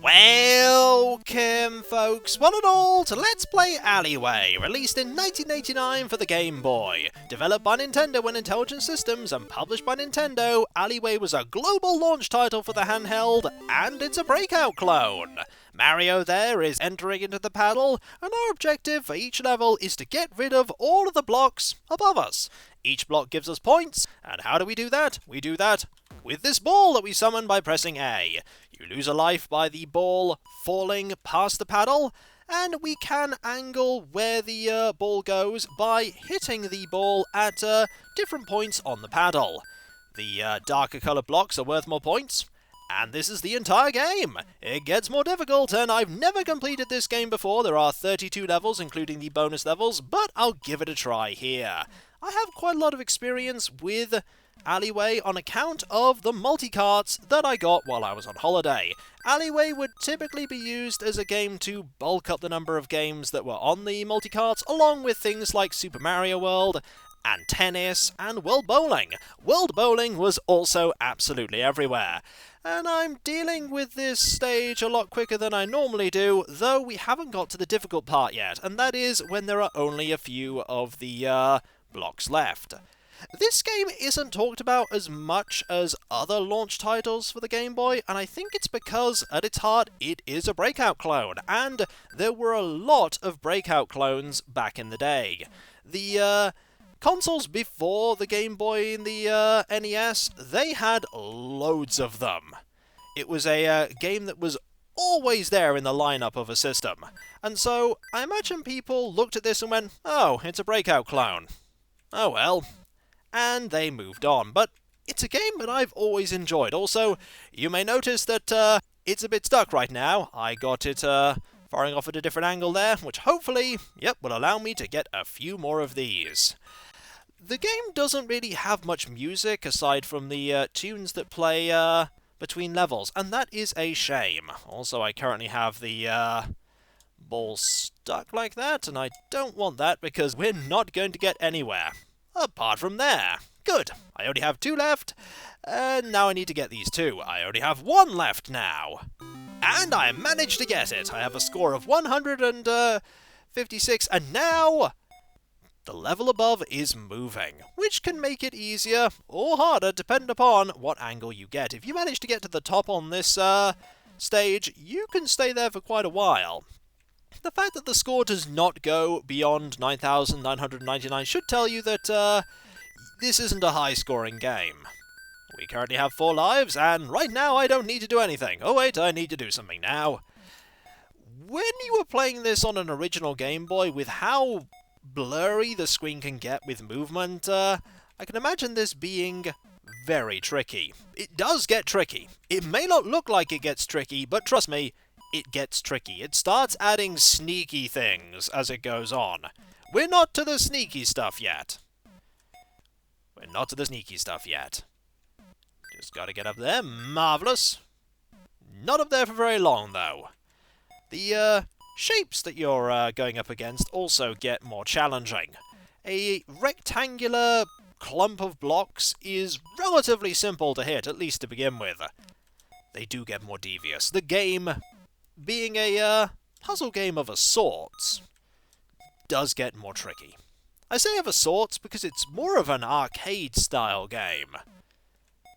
Welcome, folks, one and all, to Let's Play Alleyway, released in 1989 for the Game Boy. Developed by Nintendo and Intelligent Systems and published by Nintendo, Alleyway was a global launch title for the handheld, and it's a Breakout clone. Mario there is entering into the paddle, and our objective for each level is to get rid of all of the blocks above us. Each block gives us points, and how do we do that? We do that with this ball that we summon by pressing A. You lose a life by the ball falling past the paddle, and we can angle where the ball goes by hitting the ball at different points on the paddle. The darker coloured blocks are worth more points, and this is the entire game. It gets more difficult, and I've never completed this game before. There are 32 levels, including the bonus levels, but I'll give it a try here. I have quite a lot of experience with Alleyway on account of the multi-carts that I got while I was on holiday. Alleyway would typically be used as a game to bulk up the number of games that were on the multi-carts, along with things like Super Mario World, and tennis, and World Bowling. World Bowling was also absolutely everywhere. And I'm dealing with this stage a lot quicker than I normally do, though we haven't got to the difficult part yet, and that is when there are only a few of the blocks left. This game isn't talked about as much as other launch titles for the Game Boy, and I think it's because, at its heart, it is a Breakout clone, and there were a lot of Breakout clones back in the day. The consoles before the Game Boy and the NES, they had loads of them. It was a game that was always there in the lineup of a system, and so I imagine people looked at this and went, "Oh, it's a Breakout clone. Oh well." And they moved on. But it's a game that I've always enjoyed. Also, you may notice that it's a bit stuck right now. I got it firing off at a different angle there, which hopefully, will allow me to get a few more of these. The game doesn't really have much music aside from the tunes that play between levels, and that is a shame. Also, I currently have the ball stuck like that, and I don't want that because we're not going to get anywhere. Apart from there. Good. I only have 2 left. And now I need to get these 2. I only have 1 left now. And I managed to get it. I have a score of 156. And now the level above is moving, which can make it easier or harder depending upon what angle you get. If you manage to get to the top on this stage, you can stay there for quite a while. The fact that the score does not go beyond 9,999 should tell you that this isn't a high-scoring game. We currently have 4 lives, and right now I don't need to do anything. Oh wait, I need to do something now. When you were playing this on an original Game Boy, with how blurry the screen can get with movement, I can imagine this being very tricky. It does get tricky. It may not look like it gets tricky, but trust me, it gets tricky. It starts adding sneaky things as it goes on. We're not to the sneaky stuff yet. Just gotta get up there. Marvellous. Not up there for very long, though. The shapes that you're going up against also get more challenging. A rectangular clump of blocks is relatively simple to hit, at least to begin with. They do get more devious. The game, being a puzzle game of a sort, does get more tricky. I say of a sort because it's more of an arcade-style game.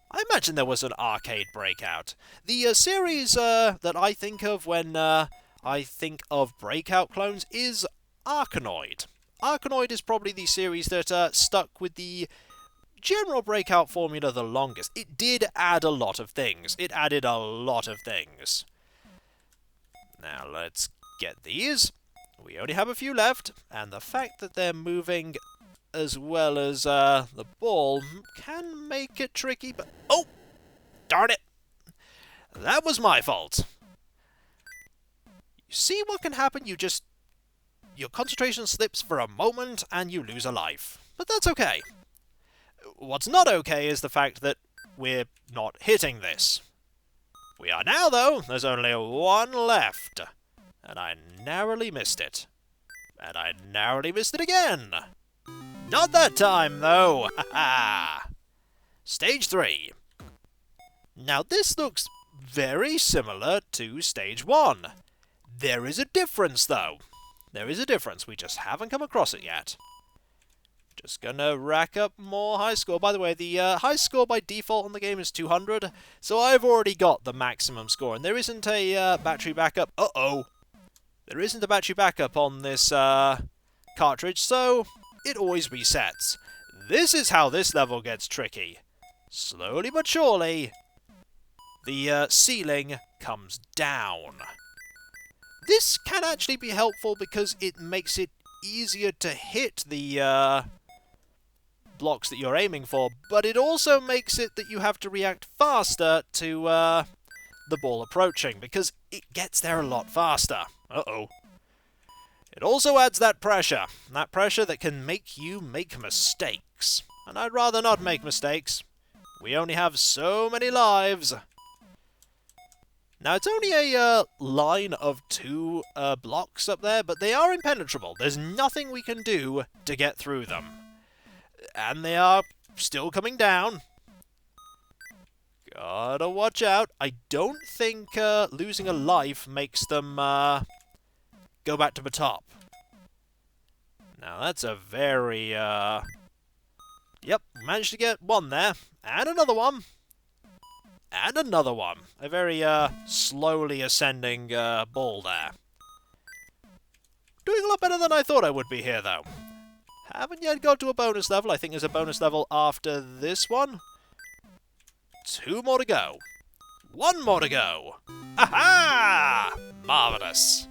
I imagine there was an arcade Breakout. The series that I think of when I think of Breakout clones is Arkanoid. Arkanoid is probably the series that stuck with the general Breakout formula the longest. It did add a lot of things. Now let's get these. We only have a few left, and the fact that they're moving as well as the ball can make it tricky, but... Oh! Darn it! That was my fault. You see what can happen? Your concentration slips for a moment, and you lose a life. But that's okay. What's not okay is the fact that we're not hitting this. We are now, though. There's only 1 left. And I narrowly missed it. And I narrowly missed it again. Not that time, though. Ha ha! Stage 3. Now, this looks very similar to Stage 1. There is a difference, though. There is a difference. We just haven't come across it yet. Just gonna rack up more high score. By the way, the high score by default on the game is 200, so I've already got the maximum score, and there isn't a battery backup. Uh-oh! There isn't a battery backup on this cartridge, so it always resets. This is how this level gets tricky. Slowly but surely, the ceiling comes down. This can actually be helpful because it makes it easier to hit the blocks that you're aiming for, but it also makes it that you have to react faster to the ball approaching, because it gets there a lot faster. Uh-oh. It also adds that pressure that can make you make mistakes. And I'd rather not make mistakes. We only have so many lives. Now, it's only a line of 2 blocks up there, but they are impenetrable. There's nothing we can do to get through them. And they are still coming down. Gotta watch out. I don't think losing a life makes them go back to the top. Now, that's a very... Yep, managed to get one there. And another one. And another one. A very slowly ascending ball there. Doing a lot better than I thought I would be here, though. Haven't yet got to a bonus level. I think there's a bonus level after this one. 2 more to go. 1 more to go. Aha! Marvelous.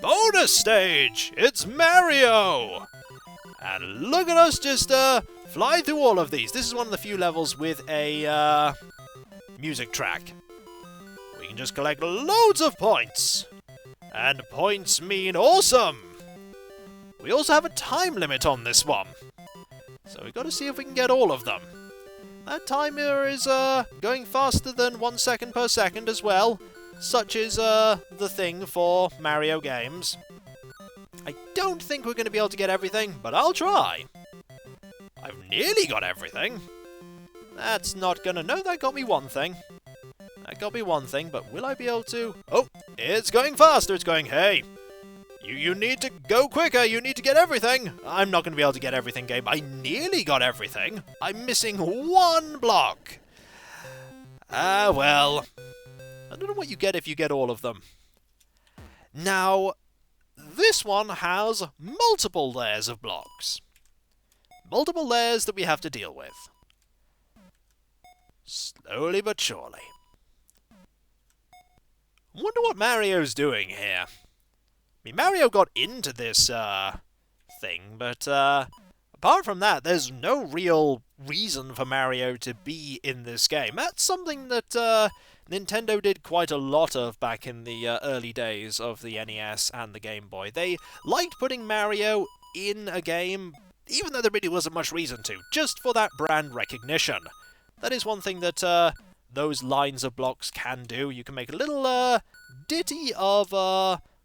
Bonus stage! It's Mario! And look at us just fly through all of these. This is one of the few levels with a music track. We can just collect loads of points. And points mean awesome! We also have a time limit on this one. So we've got to see if we can get all of them. That timer is going faster than 1 second per second as well. Such is the thing for Mario games. I don't think we're going to be able to get everything, but I'll try. I've nearly got everything. That's not gonna... No, that got me one thing. That got me one thing, but will I be able to... Oh, it's going faster. It's going, hey, you need to go quicker. You need to get everything. I'm not going to be able to get everything, game. I nearly got everything. I'm missing 1 block. Ah, well. I don't know what you get if you get all of them. Now, this one has multiple layers of blocks. Multiple layers that we have to deal with. Slowly but surely. I wonder what Mario's doing here. I mean, Mario got into this thing, but apart from that, there's no real reason for Mario to be in this game. That's something that Nintendo did quite a lot of back in the early days of the NES and the Game Boy. They liked putting Mario in a game, even though there really wasn't much reason to, just for that brand recognition. That is one thing that those lines of blocks can do. You can make a little ditty of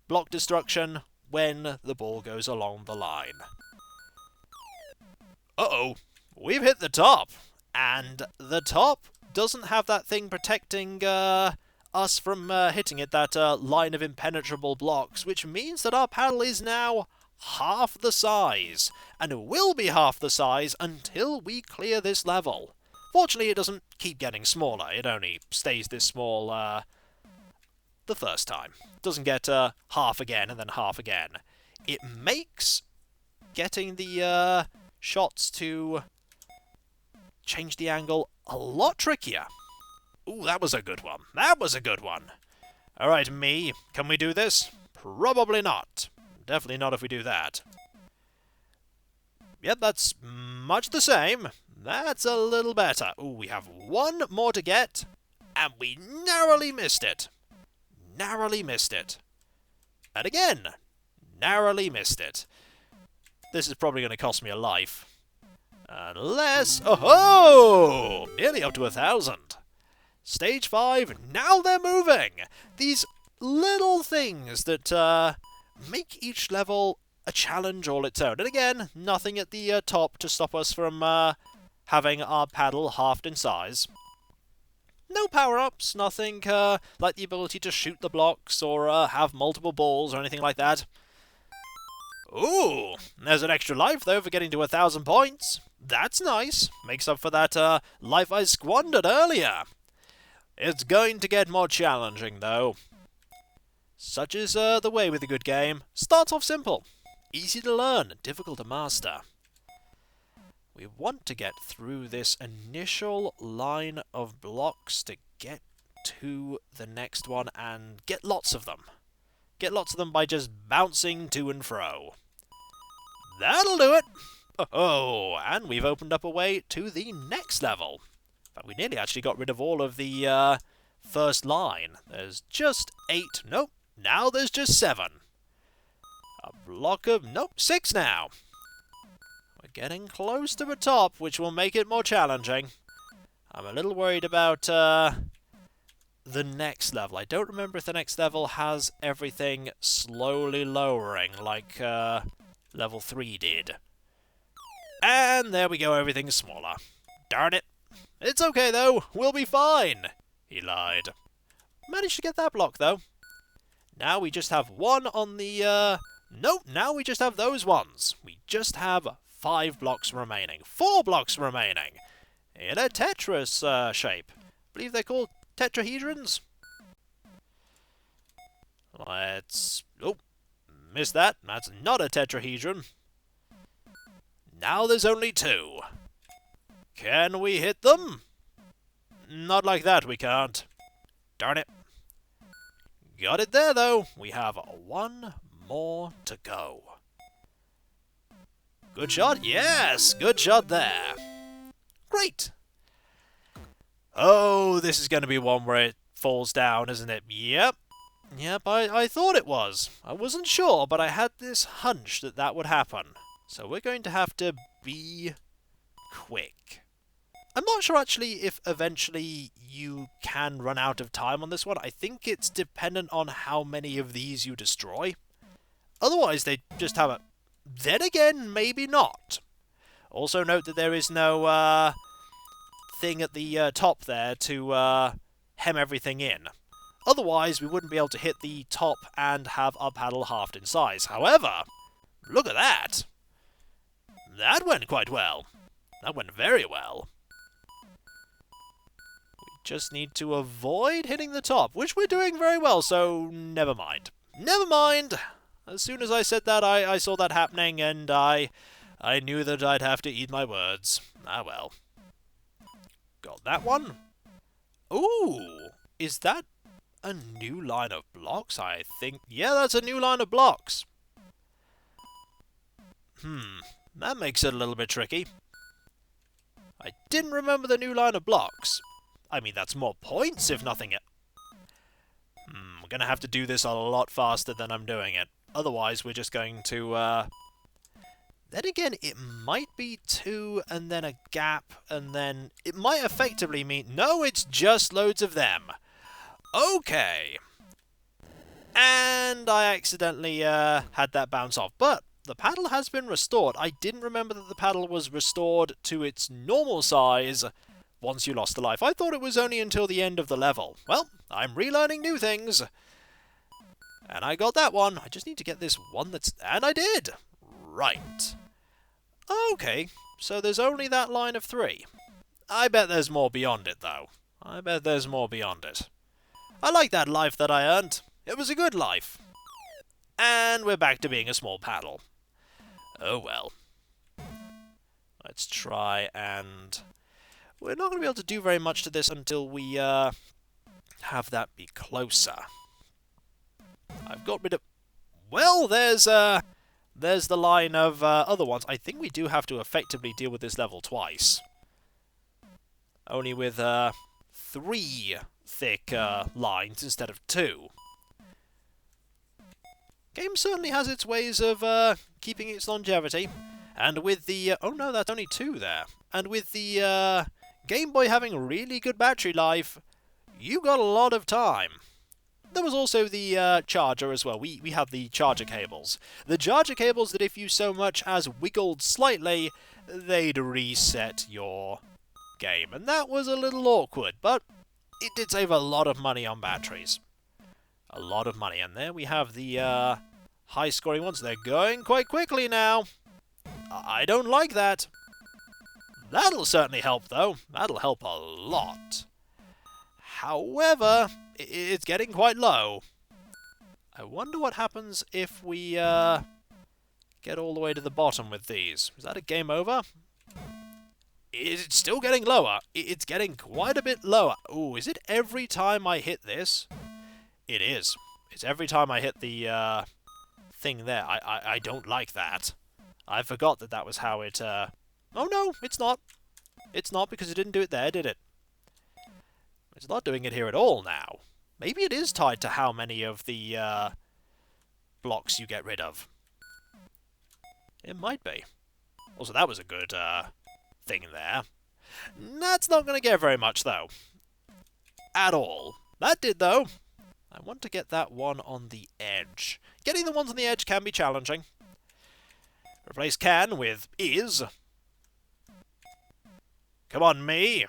block destruction when the ball goes along the line. Uh-oh, we've hit the top, and the top doesn't have that thing protecting us from hitting it, that line of impenetrable blocks, which means that our paddle is now half the size, and it will be half the size until we clear this level. Fortunately, it doesn't keep getting smaller. It only stays this small the first time. It doesn't get half again and then half again. It makes getting the shots to change the angle a lot trickier. Ooh, that was a good one. That was a good one. Alright, me, can we do this? Probably not. Definitely not if we do that. Yep, that's much the same. That's a little better. Ooh, we have 1 more to get, and we narrowly missed it. Narrowly missed it. And again, narrowly missed it. This is probably going to cost me a life. Unless... Oh-ho! Nearly up to 1,000. Stage 5, now they're moving! These little things that make each level a challenge all its own. And again, nothing at the top to stop us from having our paddle halved in size. No power-ups, nothing like the ability to shoot the blocks or have multiple balls or anything like that. Ooh, there's an extra life though for getting to 1,000 points. That's nice. Makes up for that life I squandered earlier. It's going to get more challenging though. Such is the way with a good game. Starts off simple. Easy to learn, difficult to master. We want to get through this initial line of blocks to get to the next one and get lots of them. Get lots of them by just bouncing to and fro. That'll do it! Oh, and we've opened up a way to the next level. But we nearly actually got rid of all of the first line. There's just 8. Nope, now there's just 7. A block of... Nope, 6 now. We're getting close to the top, which will make it more challenging. I'm a little worried about the next level. I don't remember if the next level has everything slowly lowering like level 3 did. And there we go, everything's smaller. Darn it. It's okay though, we'll be fine. He lied. Managed to get that block though. Now we just have one on the nope, now we just have those ones. We just have 5 blocks remaining. 4 blocks remaining. In a Tetris shape. I believe they're called tetrahedrons. Let's... Oh, missed that. That's not a tetrahedron. Now there's only 2. Can we hit them? Not like that, we can't. Darn it. Got it there, though. We have 1 more to go. Good shot? Yes! Good shot there. Great! Oh, this is going to be one where it falls down, isn't it? Yep. Yep, I thought it was. I wasn't sure, but I had this hunch that that would happen. So we're going to have to be quick. I'm not sure, actually, if eventually you can run out of time on this one. I think it's dependent on how many of these you destroy. Otherwise, they just have a... Then again, maybe not. Also note that there is no thing at the top there to hem everything in. Otherwise, we wouldn't be able to hit the top and have our paddle halved in size. However, look at that! That went quite well. That went very well. We just need to avoid hitting the top, which we're doing very well, so never mind. Never mind! As soon as I said that, I saw that happening, and I knew that I'd have to eat my words. Ah well. Got that one. Ooh! Is that a new line of blocks, I think? Yeah, that's a new line of blocks. That makes it a little bit tricky. I didn't remember the new line of blocks. I mean, that's more points, if nothing else. We're going to have to do this a lot faster than I'm doing it. Otherwise, we're just going to... Then again, it might be 2 and then a gap, and then... It might effectively mean... No, it's just loads of them. Okay. And I accidentally had that bounce off. But the paddle has been restored. I didn't remember that the paddle was restored to its normal size once you lost a life. I thought it was only until the end of the level. Well, I'm relearning new things. And I got that one. I just need to get this one that's... And I did! Right. Okay, so there's only that line of 3. I bet there's more beyond it, though. I bet there's more beyond it. I like that life that I earned. It was a good life. And we're back to being a small paddle. Oh well. Let's try and... We're not going to be able to do very much to this until we have that be closer. I've got rid of... Well, there's the line of other ones. I think we do have to effectively deal with this level twice. Only with 3 thick lines instead of 2. Game certainly has its ways of keeping its longevity. And with the... oh no, that's only 2 there. And with the Game Boy having really good battery life, you got a lot of time. There was also the charger as well. We have the charger cables. The charger cables that if you so much as wiggled slightly, they'd reset your game. And that was a little awkward, but it did save a lot of money on batteries. A lot of money. And there we have the high-scoring ones. They're going quite quickly now. I don't like that. That'll certainly help, though. That'll help a lot. However, it's getting quite low. I wonder what happens if we get all the way to the bottom with these. Is that a game over? It's still getting lower. It's getting quite a bit lower. Ooh, is it every time I hit this? It is. It's every time I hit the thing there. I don't like that. I forgot that that was how it... Oh no, it's not. It's not because it didn't do it there, did it? It's not doing it here at all now. Maybe it is tied to how many of the blocks you get rid of. It might be. Also, that was a good thing there. That's not going to get very much, though. At all. That did, though. I want to get that one on the edge. Getting the ones on the edge can be challenging. Replace can with is. Come on, me.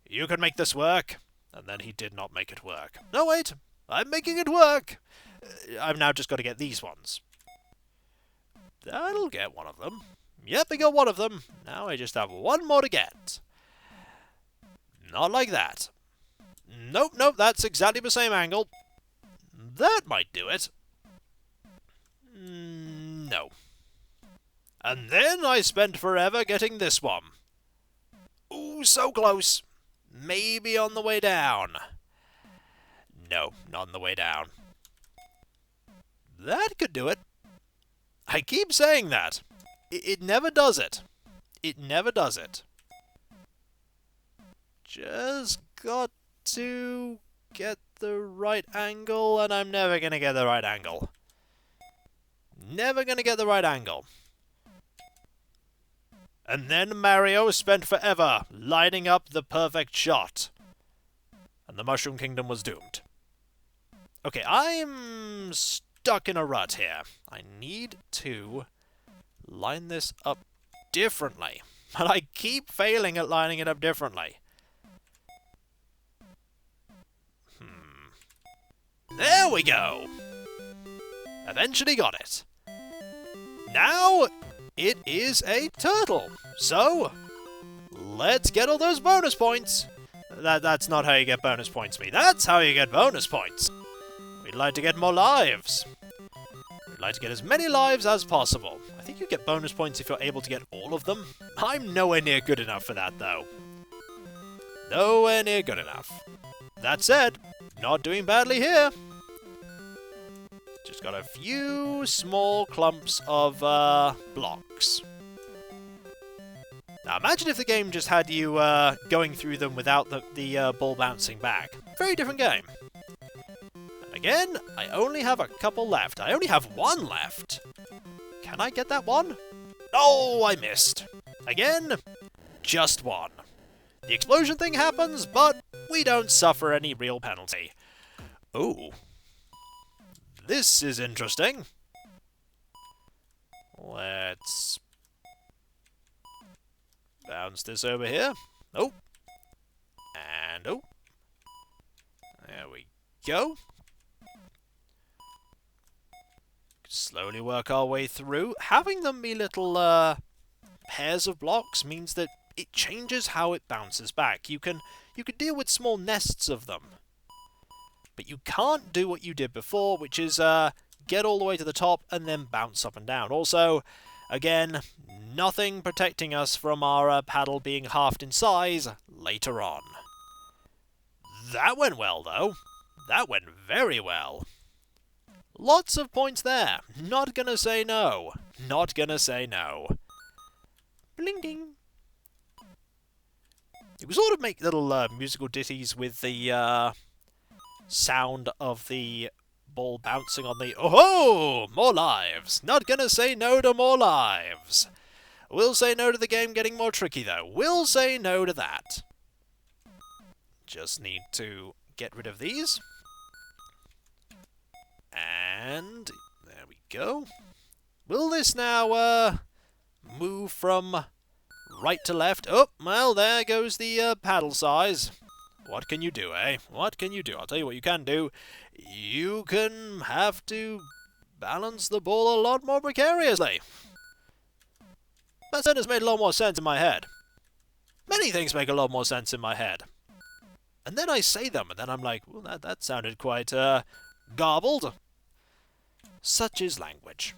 You can make this work. And then he did not make it work. No, wait. I'm making it work. I've now just got to get these ones. That'll get one of them. Yep, I got one of them. Now I just have one more to get. Not like that. Nope, nope, that's exactly the same angle. That might do it. No. And then I spent forever getting this one. Ooh, so close. Maybe on the way down. No, not on the way down. That could do it. I keep saying that. It never does it. It never does it. Just got to get the right angle, and I'm never going to get the right angle. Never going to get the right angle. And then Mario spent forever lining up the perfect shot. And the Mushroom Kingdom was doomed. Okay, I'm stuck in a rut here. I need to line this up differently. But I keep failing at lining it up differently. There we go! Eventually got it. Now, it is a turtle. So, let's get all those bonus points. That's not how you get bonus points, me. That's how you get bonus points. We'd like to get more lives. We'd like to get as many lives as possible. I think you get bonus points if you're able to get all of them. I'm nowhere near good enough for that, though. Nowhere near good enough. That said, not doing badly here. Just got a few small clumps of blocks. Now imagine if the game just had you going through them without the ball bouncing back. Very different game. And again, I only have a couple left. I only have one left. Can I get that one? Oh, I missed. Again, just one. The explosion thing happens, but we don't suffer any real penalty. Ooh. This is interesting. Let's bounce this over here. Oh. And oh. There we go. Slowly work our way through. Having them be little pairs of blocks means that it changes how it bounces back. You can deal with small nests of them. But you can't do what you did before, which is get all the way to the top and then bounce up and down. Also, again, nothing protecting us from our paddle being halved in size later on. That went well, though. That went very well. Lots of points there. Not gonna say no. Not gonna say no. Bling ding. You can sort of make little musical ditties with the sound of the ball bouncing on the... Oh-ho! More lives! Not gonna say no to more lives. We'll say no to the game getting more tricky, though. We'll say no to that. Just need to get rid of these. And there we go. Will this now move from right to left? Oh, well, there goes the paddle size. What can you do, eh? What can you do? I'll tell you what you can do. You can have to balance the ball a lot more precariously. That sentence made a lot more sense in my head. Many things make a lot more sense in my head. And then I say them, and then I'm like, well, that sounded quite, garbled. Such is language.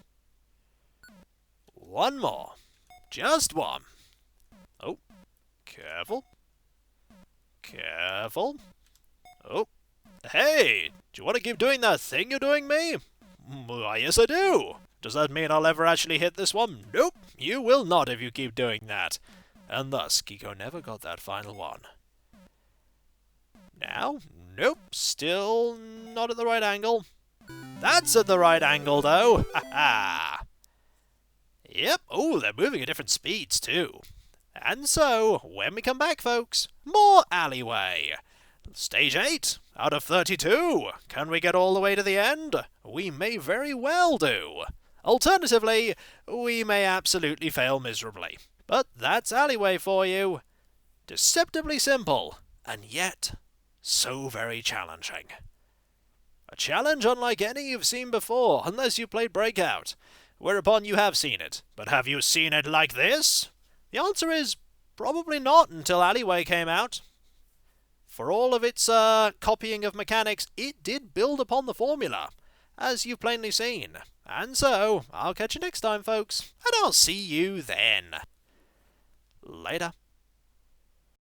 One more. Just one. Oh, careful. Careful. Oh, hey, do you want to keep doing that thing you're doing me? Why, yes I do. Does that mean I'll ever actually hit this one? Nope, you will not if you keep doing that. And thus, Kiko never got that final one. Now? Nope, still not at the right angle. That's at the right angle, though. Ha ha! Yep, oh, they're moving at different speeds, too. And so, when we come back, folks, more Alleyway. Stage 8 out of 32. Can we get all the way to the end? We may very well do. Alternatively, we may absolutely fail miserably. But that's Alleyway for you. Deceptively simple, and yet so very challenging. A challenge unlike any you've seen before, unless you played Breakout. Whereupon you have seen it. But have you seen it like this? The answer is probably not until Alleyway came out. For all of its copying of mechanics, it did build upon the formula, as you've plainly seen. And so, I'll catch you next time, folks, and I'll see you then. Later.